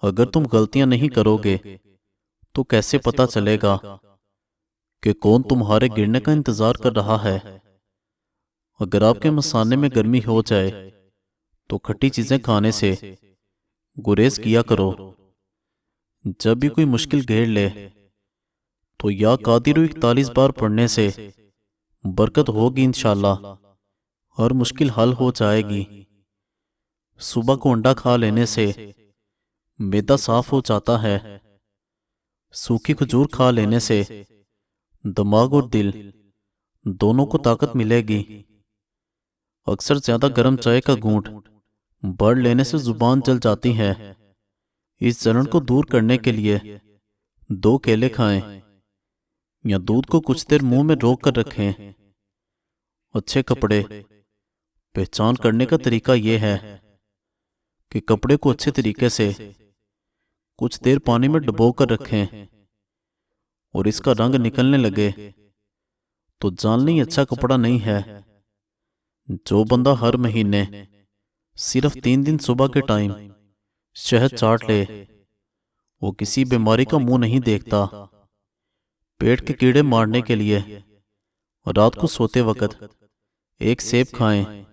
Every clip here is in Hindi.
अगर तुम गलतियां नहीं करोगे तो कैसे पता चलेगा कि कौन तुम्हारे गिरने का इंतजार कर रहा है। अगर आपके मसाने में गर्मी हो जाए तो खट्टी चीजें खाने से गुरेज किया करो। जब भी कोई मुश्किल घेर ले तो या कादिर 41 बार पढ़ने से बरकत होगी इंशाल्लाह और मुश्किल हल हो जाएगी। सुबह को अंडा खा लेने से मैदा साफ हो जाता है। सूखी खजूर खा लेने से दिमाग और दिल दोनों को ताकत मिलेगी। अक्सर ज्यादा गर्म चाय का घूंट बढ़ लेने से जुबान जल जाती है। इस जलन को दूर करने के लिए 2 केले खाएं या दूध को कुछ देर मुंह में रोक कर रखें। अच्छे कपड़े पहचान करने का तरीका यह है कि कपड़े को अच्छे तरीके से कुछ देर पानी में डुबो कर रखें और इसका रंग निकलने लगे तो जान लें अच्छा कपड़ा नहीं है। जो बंदा हर महीने सिर्फ 3 दिन सुबह के टाइम शहद चाट ले वो किसी बीमारी का मुंह नहीं देखता। पेट के कीड़े मारने के लिए रात को सोते वक्त 1 सेब खाएं,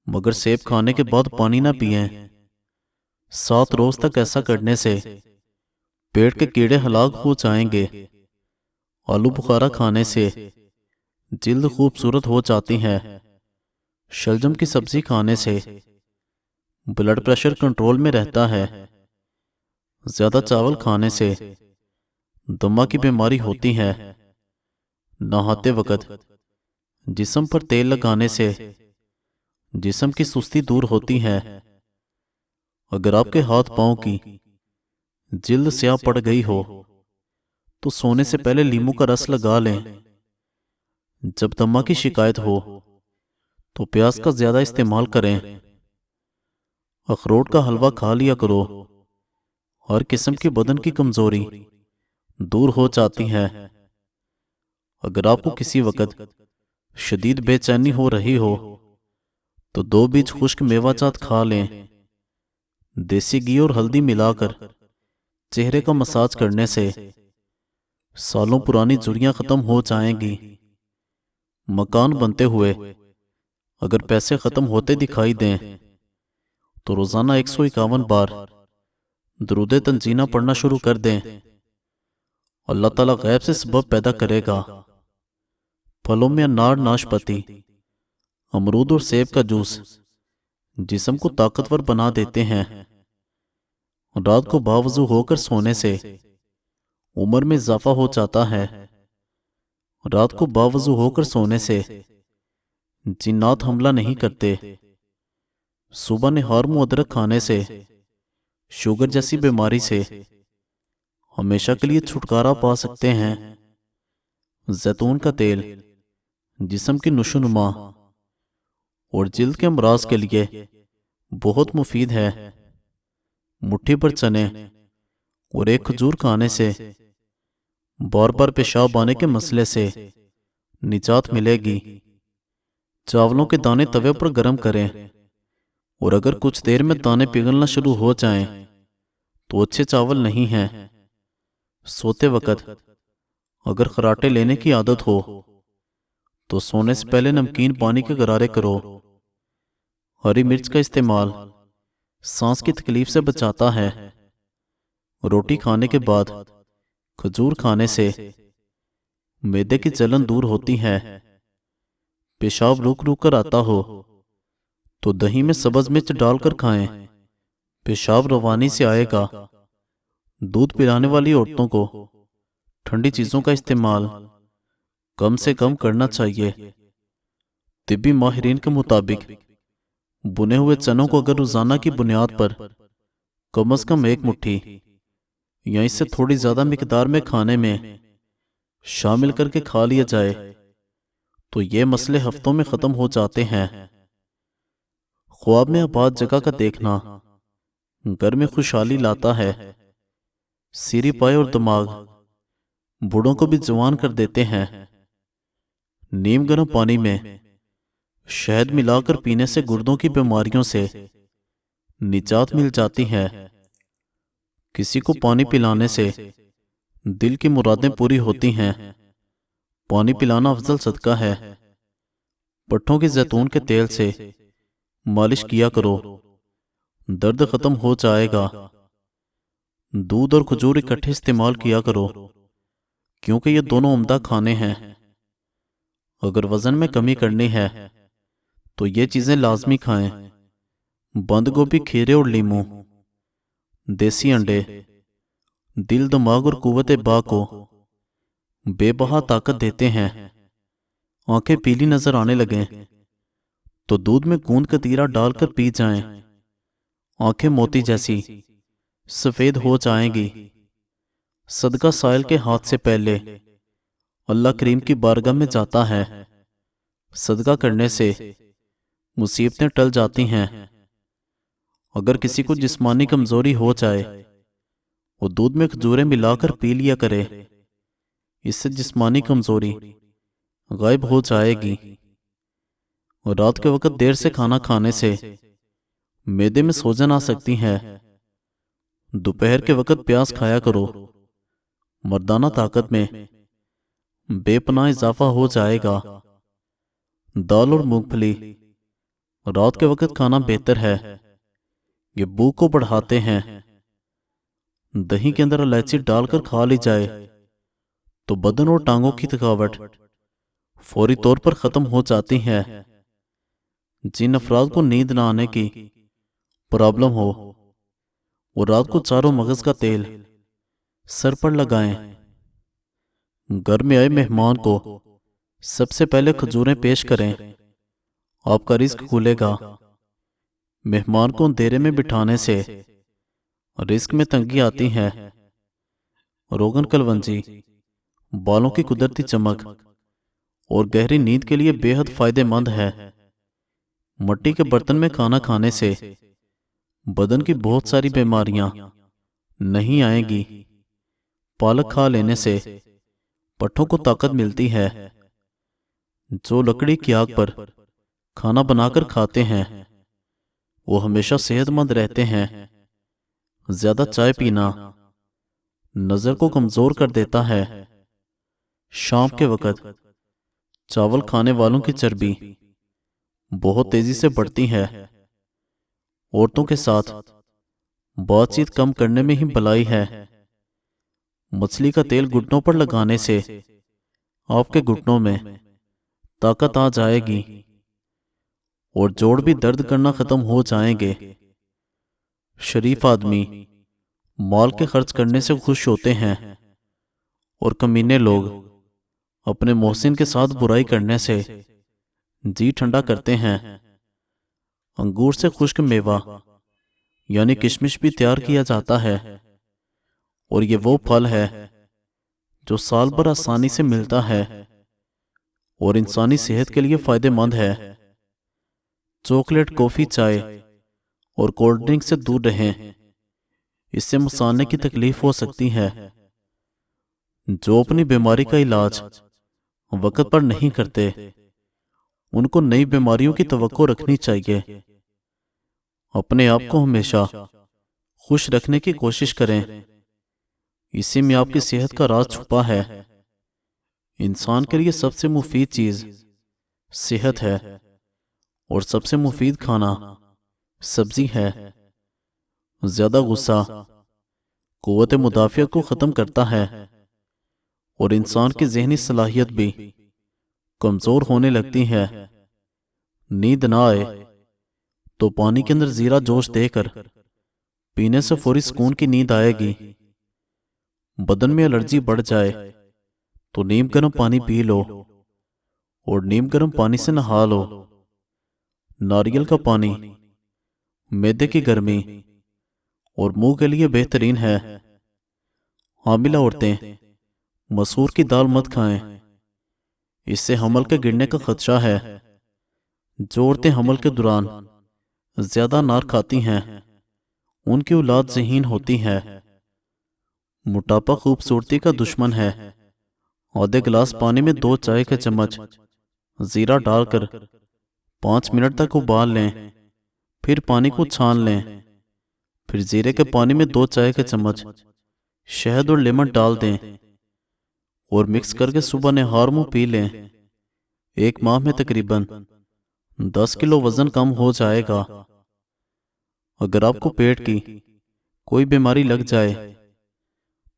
मगर सेब खाने के बाद पानी ना पिएं। 7 रोज तक ऐसा करने से पेट के कीड़े हलाक हो जाएंगे। आलू बुखारा खाने से जिल्द खूबसूरत हो जाती है। शलजम की सब्जी खाने से ब्लड प्रेशर कंट्रोल में रहता है। ज्यादा चावल खाने से दमा की बीमारी होती है। नहाते वक्त जिस्म पर तेल लगाने से जिस्म की सुस्ती दूर होती है। अगर आपके हाथ पांव की जिल्द स्याह पड़ गई हो तो सोने से पहले लींबू का रस लगा लें। जब दमा की शिकायत हो तो प्याज का ज्यादा इस्तेमाल करें। अखरोट का हलवा खा लिया करो। हर किस्म की बदन की कमजोरी दूर हो जाती है। अगर आपको किसी वक्त शदीद बेचैनी हो रही हो तो 2 बीज खुश्क मेवाजात खा लें। देसी घी और हल्दी मिलाकर चेहरे का मसाज करने से सालों पुरानी झुर्रियां खत्म हो जाएंगी। मकान बनते हुए अगर पैसे खत्म होते दिखाई दें तो रोजाना 151 बार दुरूद तंजीना पढ़ना शुरू कर दें। अल्लाह ताला गैब से सबब पैदा करेगा। फलों में अनार, नाशपाती, अमरूद और सेब का जूस जिस्म को ताकतवर बना देते हैं। रात को बावजू होकर सोने से उम्र में इजाफा हो जाता है। रात को बावजू होकर सोने से जिन्नात हमला नहीं करते। सुबह निहार मुंह अदरक खाने से शुगर जैसी बीमारी से हमेशा के लिए छुटकारा पा सकते हैं। जैतून का तेल जिस्म की नशोनुमा और जिल्द के अमराज के लिए बहुत मुफीद है। मुट्ठी भर चने और 1 खजूर खाने से बार बार पेशाब आने के मसले से निजात मिलेगी। चावलों के दाने तवे पर गर्म करें और अगर कुछ देर में दाने पिघलना शुरू हो जाएं तो अच्छे चावल नहीं हैं। सोते वक्त अगर खराटे लेने की आदत हो तो सोने से पहले नमकीन पानी के गरारे करो। हरी मिर्च का इस्तेमाल सांस की तकलीफ से बचाता है। रोटी खाने के बाद खजूर खाने से मैदे की जलन दूर होती है। पेशाब रुक रुक कर आता हो तो दही में सब्ज मिर्च डालकर खाएं। पेशाब रवानी से आएगा। दूध पिलाने वाली औरतों को ठंडी चीजों का इस्तेमाल कम से कम करना चाहिए। तिब्बी माहिरीन के मुताबिक बुने हुए चनों को अगर रोजाना की बुनियाद पर कम से कम 1 मुट्ठी या इससे थोड़ी ज्यादा मिकदार में खाने में शामिल करके खा लिया जाए तो ये मसले हफ्तों में खत्म हो जाते हैं। ख्वाब में आबाद जगह का देखना घर में खुशहाली लाता है। सिरी पाए और दिमाग बूढ़ों को भी जवान कर देते हैं। नीम गर्म पानी में शहद मिलाकर पीने से गुर्दों की बीमारियों से निजात मिल जाती है। किसी को पानी पिलाने से दिल की मुरादें पूरी होती हैं। पानी पिलाना अफजल सदका है। पट्ठों के जैतून के तेल से मालिश किया करो, दर्द खत्म हो जाएगा। दूध और खजूर इकट्ठे इस्तेमाल किया करो, क्योंकि ये दोनों उम्दा खाने हैं। अगर वजन में कमी करनी है तो ये चीजें लाजमी खाएं। बंद गोभी, खीरे और लीमू। देसी अंडे दिल, दिमाग और कुव्वत बा को बेबहा ताकत देते हैं। आंखें पीली नजर आने लगें तो दूध में गूंद कतीरा डालकर पी जाएं। आंखें मोती जैसी सफेद हो जाएंगी। सदका साइल के हाथ से पहले अल्लाह करीम की बारगाह में जाता है। सदका करने से मुसीबतें टल जाती हैं। अगर किसी को जिस्मानी कमजोरी हो जाए, वो दूध में खजूरें मिलाकर पी लिया करे। इससे जिस्मानी कमजोरी गायब हो जाएगी। और रात के वक्त देर से खाना खाने से मैदे में सूजन आ सकती है। दोपहर के वक्त प्याज खाया करो, मर्दाना ताकत में बेपनाह इजाफा हो जाएगा। दाल और मूंगफली रात के वक्त खाना बेहतर है, ये भूख को बढ़ाते हैं। दही के अंदर इलायची डालकर खा ली जाए तो बदन और टांगों की थकावट फौरी तौर पर खत्म हो जाती है। जिन अफराद को नींद न आने की प्रॉब्लम हो, वो रात को चारों मगज का तेल सर पर लगाएं। घर में आए मेहमान को सबसे पहले खजूरें पेश करें, आपका रिस्क खुलेगा। मेहमान को अंधेरे में बिठाने से रिस्क में तंगी आती है। रोगन कलवंजी बालों की कुदरती चमक और गहरी नींद के लिए बेहद फायदेमंद है। मिट्टी के बर्तन में खाना खाने से बदन की बहुत सारी बीमारियां नहीं आएगी। पालक खा लेने से पट्ठों को ताकत मिलती है। जो लकड़ी की आग पर खाना बनाकर खाते हैं वो हमेशा सेहतमंद रहते हैं। ज्यादा चाय पीना नजर को कमजोर कर देता है। शाम के वक्त चावल खाने वालों की चर्बी बहुत तेजी से बढ़ती है। औरतों के साथ बातचीत कम करने में ही भलाई है। मछली का तेल घुटनों पर लगाने से आपके घुटनों में ताकत आ जाएगी और जोड़ भी दर्द करना खत्म हो जाएंगे। शरीफ आदमी माल के खर्च करने से खुश होते हैं और कमीने लोग अपने मोहसिन के साथ बुराई करने से जी ठंडा करते हैं। अंगूर से खुश्क मेवा यानी किशमिश भी तैयार किया जाता है और ये वो फल है जो साल भर आसानी से मिलता है और इंसानी सेहत के लिए फायदेमंद है। चॉकलेट, कॉफी, चाय और कोल्ड ड्रिंक से दूर रहें, इससे मसाने की तकलीफ हो सकती है। जो अपनी बीमारी का इलाज वक्त पर नहीं करते, उनको नई बीमारियों की तवक्को रखनी चाहिए। अपने आप को हमेशा खुश रखने की कोशिश करें, इसी में आपकी सेहत का राज छुपा है। इंसान के लिए सबसे मुफीद चीज सेहत है और सबसे मुफीद खाना सब्जी है। ज्यादा गुस्सा कुव्वत मुदाफियत को खत्म करता है और इंसान की जहनी सलाहियत भी कमजोर होने लगती है। नींद ना आए तो पानी के अंदर जीरा जोश देकर पीने से फौरी सुकून की नींद आएगी। बदन में एलर्जी बढ़ जाए तो नीम गर्म पानी पी लो और नीम गर्म पानी से नहा लो। नारियल का पानी मैदे की गर्मी और मुंह के लिए बेहतरीन है। हामिला औरतें मसूर की दाल मत खाएं, इससे हमल के गिरने का खदशा है। जो औरतें हमल के दौरान ज्यादा अनार खाती हैं, उनकी औलाद ज़हीन होती है। मोटापा खूबसूरती का दुश्मन है। आधे गिलास पानी में 2 चाय के चम्मच जीरा डालकर 5 मिनट तक उबाल लें, फिर पानी को छान लें। फिर जीरे के पानी में 2 चाय के चम्मच शहद और लेमन डाल दें और मिक्स करके सुबह निहार मुंह पी लें। 1 माह में तकरीबन 10 किलो वजन कम हो जाएगा। अगर आपको पेट की कोई बीमारी लग जाए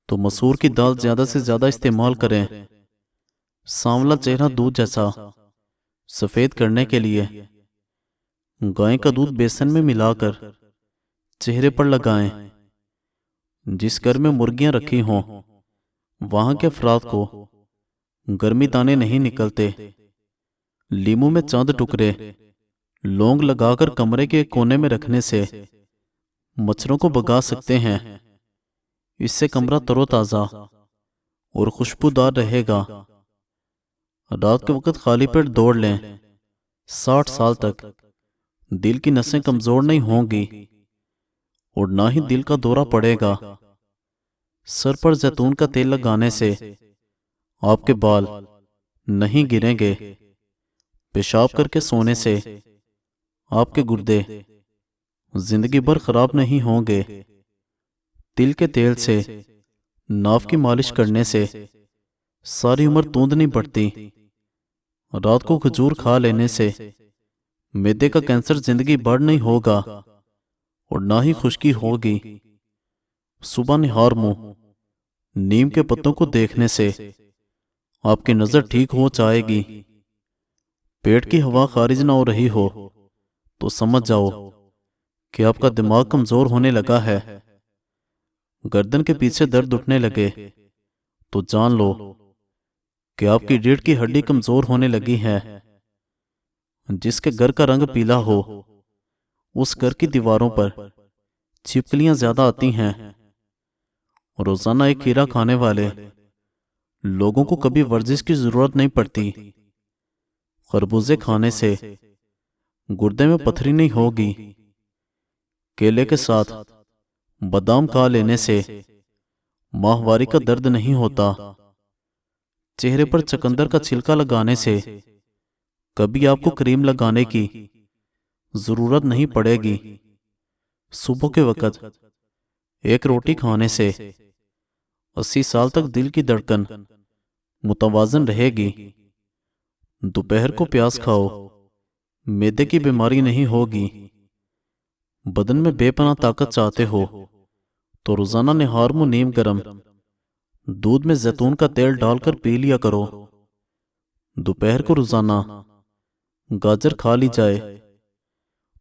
तो मसूर की दाल ज्यादा से ज्यादा इस्तेमाल करें। सांवला चेहरा दूध जैसा सफेद करने के लिए गाय का दूध बेसन में मिलाकर चेहरे पर लगाएं। जिस घर में मुर्गियां रखी हों वहां के अफराद को गर्मी दाने नहीं निकलते। लीमू में चंद टुकड़े लौंग लगाकर कमरे के एक कोने में रखने से मच्छरों को भगा सकते हैं। इससे कमरा तरोताजा और खुशबूदार रहेगा। रात के वक्त खाली पेट दौड़ लें। 60 साल तक दिल की नसें कमजोर नहीं होंगी और ना ही दिल का दौरा पड़ेगा। सर पर जैतून का तेल लगाने से आपके बाल नहीं गिरेंगे। पेशाब करके सोने से आपके गुर्दे जिंदगी भर खराब नहीं होंगे। तिल के तेल से नाव की मालिश करने से सारी उम्र तूंद नहीं बढ़ती। रात को खजूर खा लेने से मैदे का कैंसर जिंदगी भर नहीं होगा और ना ही खुश्की होगी। सुबह निहार मुंह नीम के पत्तों को देखने से आपकी नजर ठीक हो जाएगी। पेट की हवा खारिज ना हो रही हो तो समझ जाओ कि आपका दिमाग कमजोर होने लगा है। गर्दन के पीछे दर्द उठने लगे तो जान लो कि आपकी रीढ़ की हड्डी कमजोर होने लगी है। जिसके घर का रंग पीला हो उस घर की दीवारों पर छिपकलियां ज्यादा आती हैं। रोजाना एक खीरा खाने वाले लोगों को कभी वर्जिश की जरूरत नहीं पड़ती। खरबूजे खाने से गुर्दे में पथरी नहीं होगी। केले के साथ बादाम खा लेने से माहवारी का दर्द नहीं होता। चेहरे पर चकंदर का छिलका लगाने से कभी आपको क्रीम लगाने की जरूरत नहीं पड़ेगी। सुबह के वक्त एक रोटी खाने से 80 साल तक दिल की धड़कन मुतवाजन रहेगी। दोपहर को प्याज खाओ, मैदे की बीमारी नहीं होगी। बदन में बेपनाह ताकत चाहते हो तो रोजाना निहार मुंह नीम गरम दूध में जैतून का तेल डालकर पी लिया करो। दोपहर को रोजाना गाजर खा ली जाए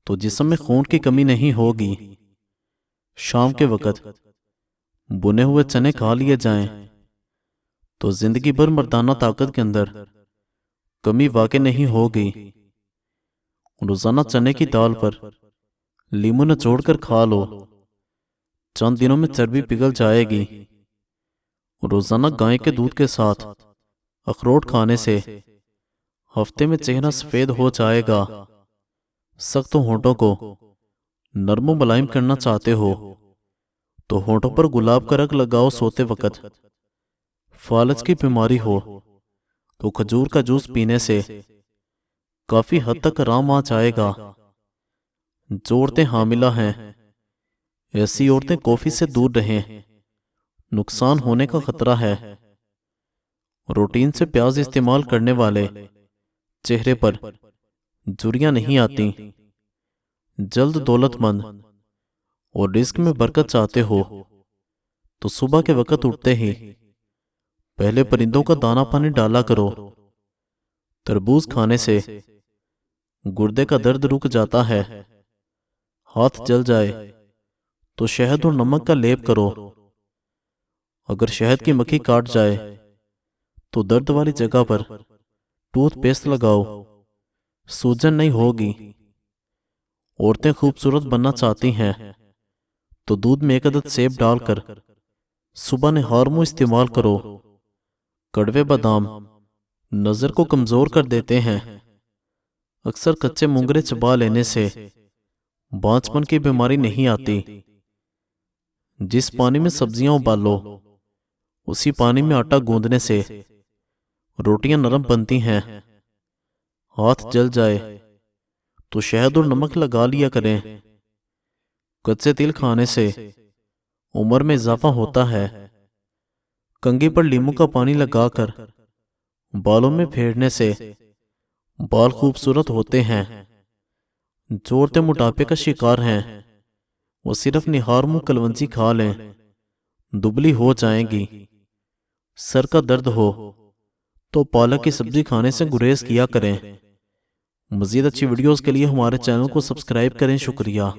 तो जिस्म में खून की कमी नहीं होगी। शाम के वक्त बुने हुए चने खा लिए जाएं तो जिंदगी भर मर्दाना ताकत के अंदर कमी वाकई नहीं होगी। रोजाना चने की दाल पर लीमू निचोड़कर खा लो, चंद दिनों में चर्बी पिघल जाएगी। रोजाना गाय के दूध के साथ अखरोट खाने से हफ्ते में चेहरा सफेद हो जाएगा। सख्त होंठों को नरम मुलायम करना चाहते हो तो होंठों पर गुलाब का रंग लगाओ सोते वक्त। फालज की बीमारी हो तो खजूर का जूस पीने से काफी हद तक आराम आ जाएगा। जो औरतें हामिला हैं ऐसी औरतें कॉफी से दूर रहें, नुकसान होने का खतरा है। रूटीन से प्याज इस्तेमाल करने वाले चेहरे पर झुर्रियां नहीं आती। जल्द दौलतमंद और रिस्क में बरकत चाहते हो तो सुबह के वक्त उठते ही पहले परिंदों का दाना पानी डाला करो। तरबूज खाने से गुर्दे का दर्द रुक जाता है। हाथ जल जाए तो शहद और नमक का लेप करो। अगर शहद की मक्खी काट जाए तो दर्द वाली जगह पर टूथपेस्ट लगाओ, सूजन नहीं होगी। औरतें खूबसूरत बनना चाहती हैं तो दूध में 1 अदद सेब डालकर सुबह निहार मुंह इस्तेमाल करो। कड़वे बादाम नजर को कमजोर कर देते हैं। अक्सर कच्चे मुंगरे चबा लेने से बांझपन की बीमारी नहीं आती। जिस पानी में सब्जियां उबालो उसी पानी में आटा गूंदने से रोटियां नरम बनती हैं। हाथ जल जाए तो शहद और नमक लगा लिया करें। कच्चे तिल खाने से उम्र में इजाफा होता है। कंघी पर नींबू का पानी लगाकर बालों में फेरने से बाल खूबसूरत होते हैं। जो औरतें मोटापे का शिकार हैं वो सिर्फ निहार मुंह कलवंजी खा लें, दुबली हो जाएंगी। सर का दर्द हो तो पालक की सब्जी खाने से गुरेज किया करें। मज़ीद अच्छी वीडियोस के लिए हमारे चैनल को सब्सक्राइब करें। शुक्रिया।